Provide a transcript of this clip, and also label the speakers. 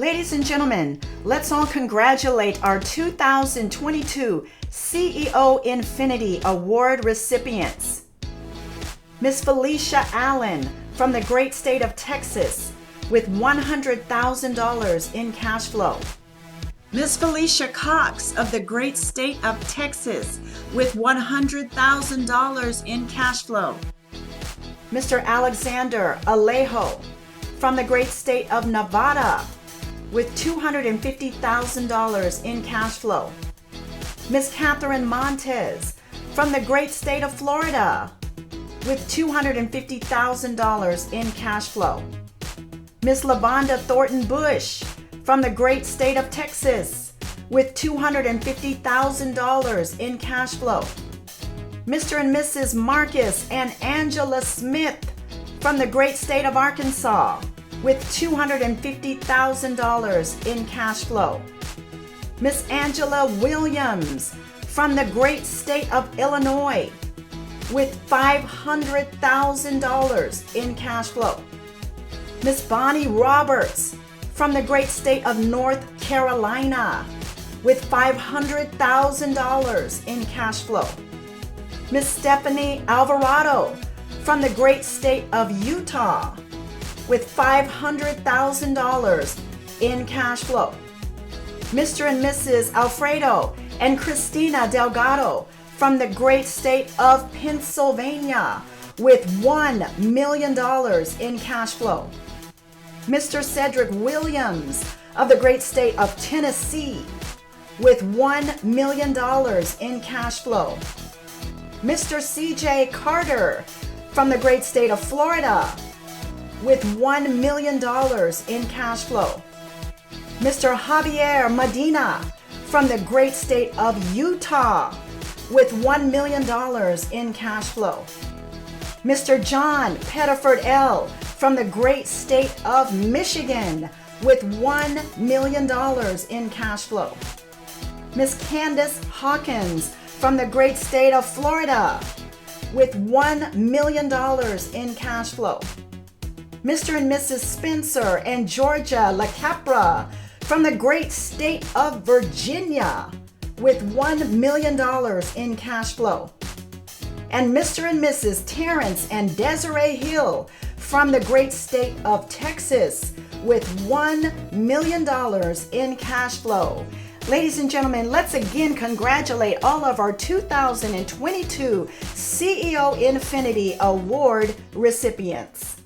Speaker 1: Ladies and gentlemen, let's all congratulate our 2022 CEO Infinity Award recipients. Ms. Felicia Allen from the great state of Texas with $100,000 in cash flow. Ms. Felicia Cox of the great state of Texas with $100,000 in cash flow. Mr. Alexander Alejo from the great state of Nevada with $250,000 in cash flow. Ms. Catherine Montez from the great state of Florida with $250,000 in cash flow. Ms. Lavonda Thornton Bush from the great state of Texas with $250,000 in cash flow. Mr. and Mrs. Marcus and Angela Smith from the great state of Arkansas with $250,000 in cash flow. Miss Angela Williams from the great state of Illinois with $500,000 in cash flow. Miss Bonnie Roberts from the great state of North Carolina with $500,000 in cash flow. Miss Stephanie Alvarado from the great state of Utah with $500,000 in cash flow. Mr. and Mrs. Alfredo and Christina Delgado from the great state of Pennsylvania with $1 million in cash flow. Mr. Cedric Williams of the great state of Tennessee with $1 million in cash flow. Mr. CJ Carter from the great state of Florida with $1 million in cash flow. Mr. Javier Medina from the great state of Utah with $1 million in cash flow. Mr. John Pettiford L. from the great state of Michigan with $1 million in cash flow. Miss Candace Hawkins from the great state of Florida with $1 million in cash flow. Mr. and Mrs. Spencer and Georgia LaCapra from the great state of Virginia with $1 million in cash flow. And Mr. and Mrs. Terrence and Desiree Hill from the great state of Texas with $1 million in cash flow. Ladies and gentlemen, let's again congratulate all of our 2022 CEO Infinity Award recipients.